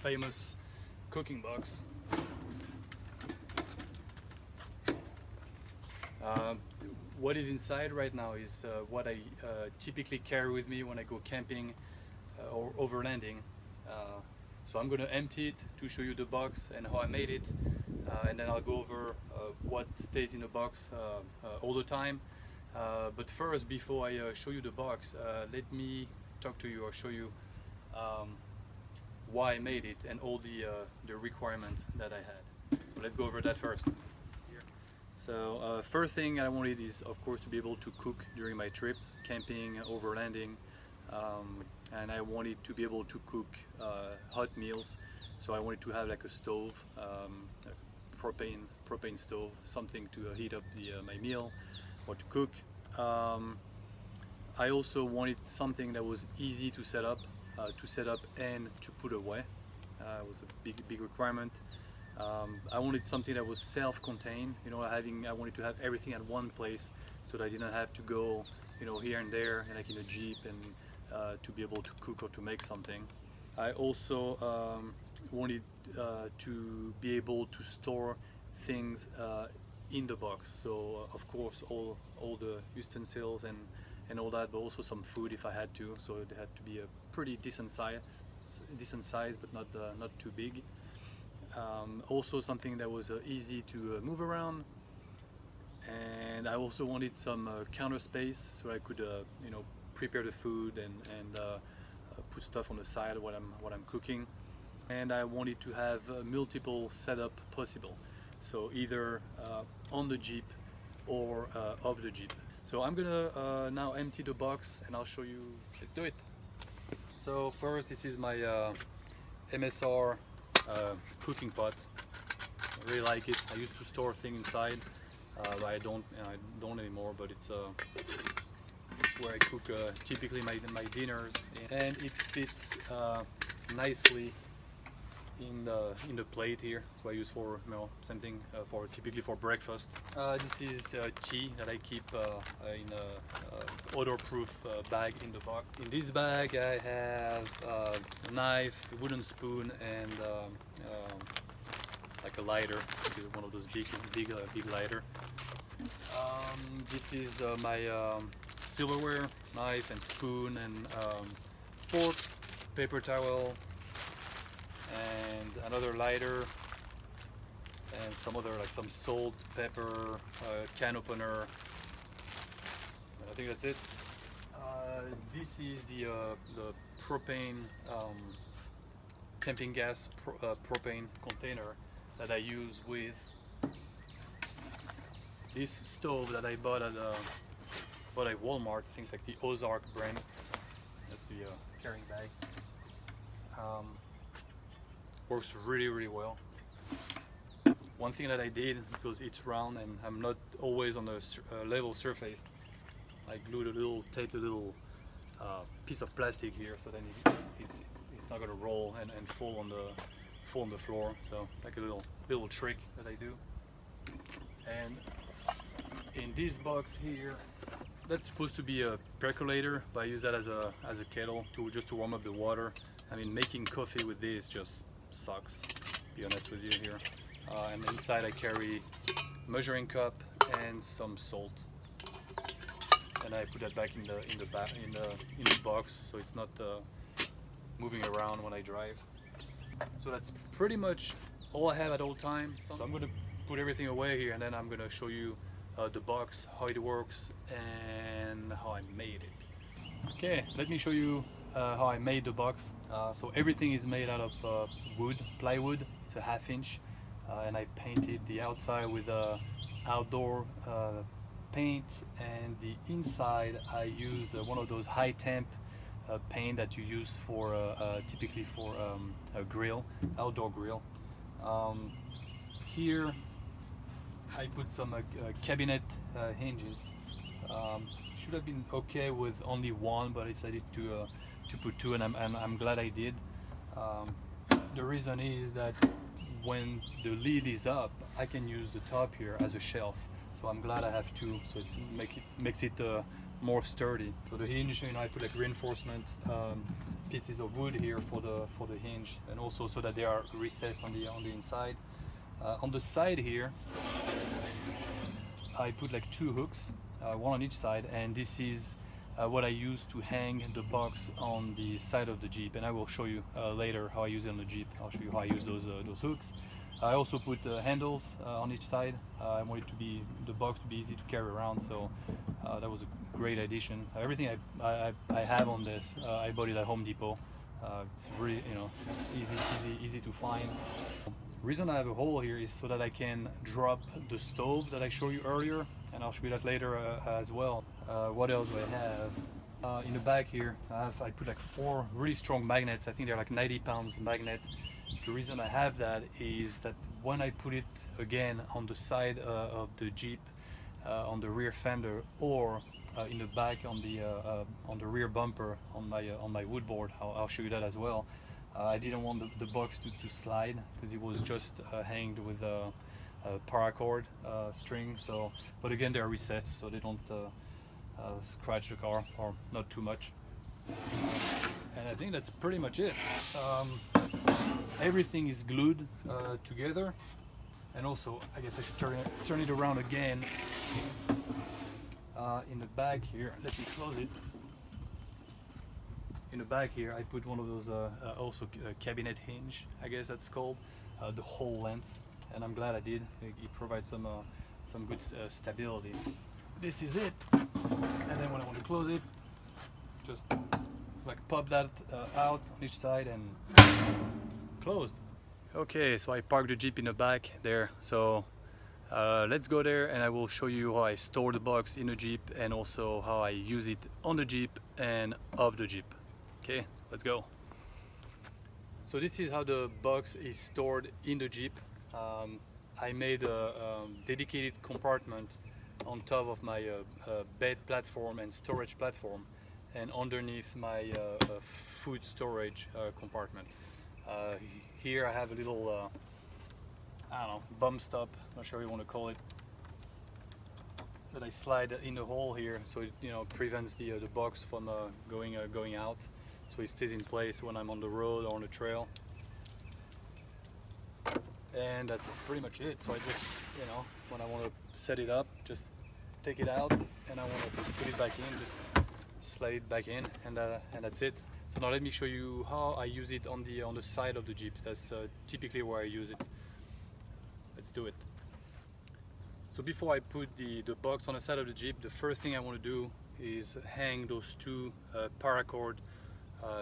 famous cooking box. What is inside right now is what I typically carry with me when I go camping or overlanding. So I'm going to empty it to show you the box and how I made it, and then I'll go over what stays in the box all the time. But first, before I show you the box, let me talk to you or show you why I made it and all the requirements that I had. So let's go over that first. So first thing I wanted is, of course, to be able to cook during my trip, camping, overlanding, and I wanted to be able to cook hot meals. So I wanted to have like a stove, a propane stove, something to heat up my meal or to cook. I also wanted something that was easy to set up and to put away. It was a big requirement. I wanted something that was self-contained. You know, I wanted to have everything at one place, so that I didn't have to go, you know, here and there, like in a jeep, and to be able to cook or to make something. I also wanted to be able to store things in the box. So of course all the utensils and all that, but also some food if I had to. So it had to be a pretty decent size, but not too big. Also something that was easy to move around, and I also wanted some counter space so I could you know, prepare the food and put stuff on the side while I'm cooking. And I wanted to have multiple setup possible, so either on the Jeep or off the Jeep. So I'm gonna now empty the box and I'll show you. Let's do it. So first, this is my MSR cooking pot. I really like it. I used to store things inside, but I don't anymore. But it's where I cook typically my dinners, and it fits nicely in the plate here. So I use for, you know, same thing for typically for breakfast. This is the tea that I keep in a odor-proof bag in the box. In this bag I have a knife, a wooden spoon, and like a lighter, one of those big lighter. This is my silverware, knife and spoon and fork, paper towel, and another lighter, and some other, like some salt, pepper, can opener. I think that's it. This is the propane camping gas propane container that I use with this stove that I bought at Walmart. Things like the Ozark brand. That's the carrying bag. Works really well. One thing that I did, because it's round and I'm not always on a level surface, I glued taped a little piece of plastic here, so then it's not gonna roll and fall on the floor. So like a little trick that I do. And in this box here, that's supposed to be a percolator, but I use that as a kettle just to warm up the water. I mean, making coffee with this just sucks, to be honest with you here. And inside I carry measuring cup and some salt, and I put that back in the box, so it's not moving around when I drive. So that's pretty much all I have at all times. So I'm going to put everything away here, and then I'm going to show you the box, how it works, and how I made it. Okay, let me show you how I made the box. So everything is made out of plywood. It's a 1/2 inch, and I painted the outside with outdoor paint, and the inside I use one of those high temp paint that you use for typically for a grill, outdoor grill. Here I put some cabinet hinges. Should have been okay with only one, but I decided to put two, and I'm glad I did. The reason is that when the lid is up, I can use the top here as a shelf. So I'm glad I have two. So it makes it more sturdy. So the hinge, you know, I put like reinforcement pieces of wood here for the hinge, and also so that they are recessed on the inside. On the side here, I put like 2 hooks, one on each side, and this is what I use to hang the box on the side of the Jeep, and I will show you later how I use it on the Jeep. I'll show you how I use those hooks. I also put handles on each side. I want it to be, the box to be easy to carry around, so that was a great addition. Everything I have on this, I bought it at Home Depot. It's really, you know, easy to find. Reason I have a hole here is so that I can drop the stove that I showed you earlier, and I'll show you that later as well. What else do I have? In the back here, I put like 4 really strong magnets. I think they're like 90 pounds magnet. The reason I have that is that when I put it again on the side of the Jeep, on the rear fender, or in the back on the rear bumper on my wood board, I'll show you that as well. I didn't want the box to slide because it was just hanged with a paracord string. So, but again, they're recessed so they don't scratch the car, or not too much. And I think that's pretty much it. Everything is glued together, and also I guess I should turn it around again. In the back here, let me close it. In the back here, I put one of those also cabinet hinge, I guess that's called, the whole length, and I'm glad I did. It provides some good stability. This is it, and then when I want to close it, just like pop that out on each side and closed. Okay, so I parked the Jeep in the back there, so let's go there and I will show you how I store the box in the Jeep, and also how I use it on the Jeep and off the Jeep. Okay, let's go. So this is how the box is stored in the Jeep. I made a dedicated compartment on top of my bed platform and storage platform, and underneath my food storage compartment. Here I have a little, I don't know, bum stop, not sure what you want to call it, that I slide in the hole here, so it, you know, prevents the box from going out, so it stays in place when I'm on the road or on the trail. And that's pretty much it. So I just, you know, when I want to set it up, just take it out, and I want to put it back in, just slide it back in, and that's it. So now let me show you how I use it on the side of the Jeep. That's typically where I use it. Let's do it. So before I put the box on the side of the Jeep, the first thing I want to do is hang those 2 paracord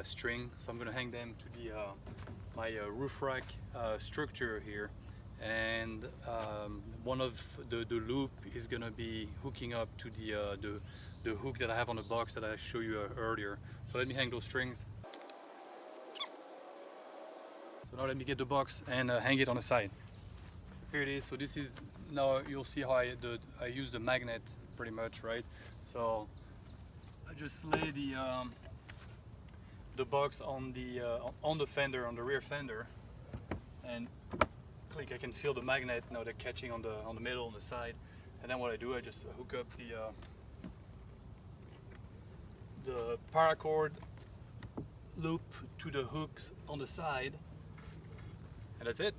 string. So I'm going to hang them to the my roof rack structure here, and one of the loop is going to be hooking up to the hook that I have on the box that I showed you earlier. So let me hang those strings. So now let me get the box and hang it on the side. Here it is. So this is, now you'll see how I use the magnet pretty much, right? So I just lay the box on the fender, on the rear fender, and click. I can feel the magnet now. They're catching on the middle, on the side, and then what I do, I just hook up the paracord loop to the hooks on the side, and that's it.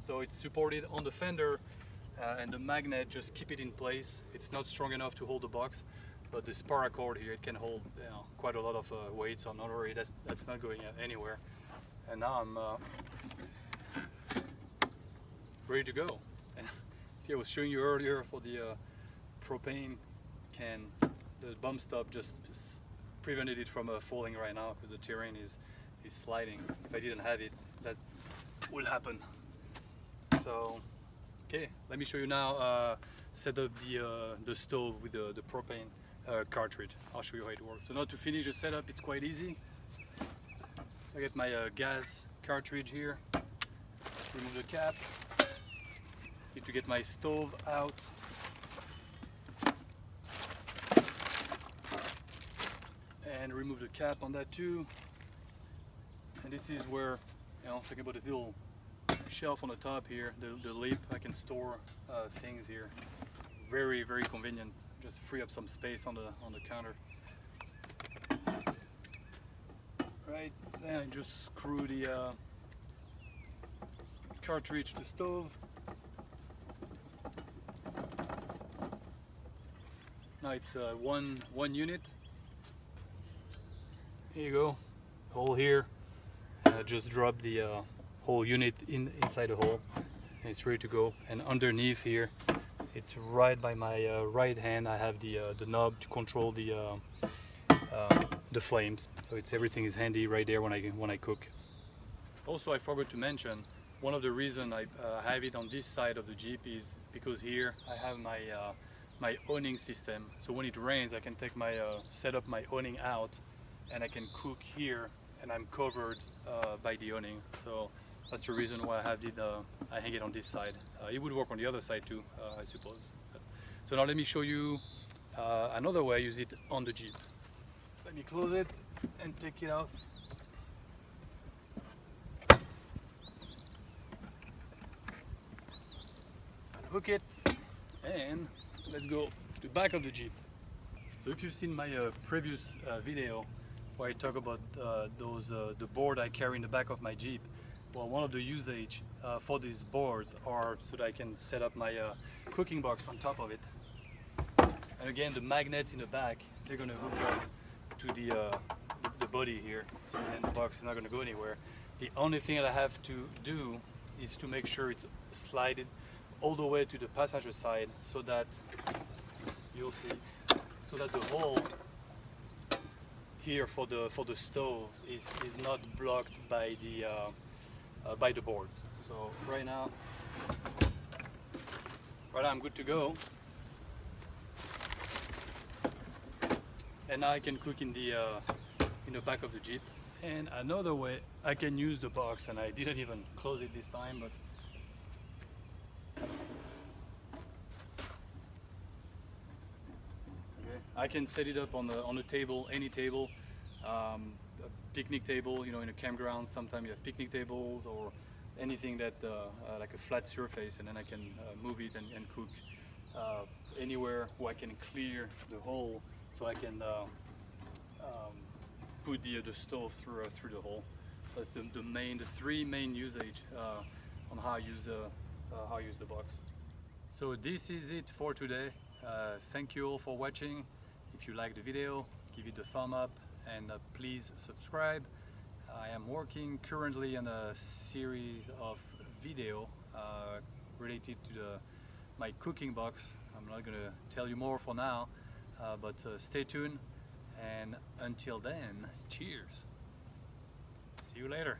So it's supported on the fender, and the magnet just keep it in place. It's not strong enough to hold the box, but this paracord here, it can hold, you know, quite a lot of weight, so I'm not worried. That's not going anywhere. And now I'm ready to go. And see, I was showing you earlier for the propane can, the bump stop just prevented it from falling right now because the terrain is sliding. If I didn't have it, that would happen. So okay, let me show you now set up the stove with the propane cartridge. I'll show you how it works. So now to finish the setup, it's quite easy. So I get my gas cartridge here, remove the cap, need to get my stove out, and remove the cap on that too. And this is where, you know, thinking about this little shelf on the top here, the lip, I can store things here. Very, very convenient. just free up some space on the counter. Right, then I just screw the cartridge to the stove. Now it's one unit. Here you go, hole here. Just drop the whole unit inside the hole, and it's ready to go. And underneath here, it's right by my right hand. I have the knob to control the flames. So everything is handy right there when I cook. Also, I forgot to mention, one of the reasons I have it on this side of the Jeep is because here I have my awning system. So when it rains, I can take set up my awning out, and I can cook here, and I'm covered by the awning. So that's the reason why I hang it on this side. It would work on the other side too, I suppose. So now let me show you another way I use it on the Jeep. Let me close it and take it out. Unhook it, and let's go to the back of the Jeep. So if you've seen my previous video where I talk about the board I carry in the back of my Jeep, well, one of the usage for these boards are so that I can set up my cooking box on top of it. And again, the magnets in the back, they're going to hook up to the body here, so then the box is not going to go anywhere. The only thing that I have to do is to make sure it's slided all the way to the passenger side, so that you'll see, so that the hole here for the stove is not blocked by the board. So right now I'm good to go. And now I can cook in the back of the Jeep. And another way I can use the box, and I didn't even close it this time, but okay, I can set it up on the table, any table, a picnic table. You know, in a campground, sometimes you have picnic tables or anything that like a flat surface, and then I can move it and cook anywhere where I can clear the hole, so I can put the stove through the hole. So that's the three main usage on how I use the box. So this is it for today. Thank you all for watching. If you like the video, give it a thumb up, and please subscribe. I am working currently on a series of video related to my cooking box. I'm not going to tell you more for now, but stay tuned, and until then, cheers. See you later.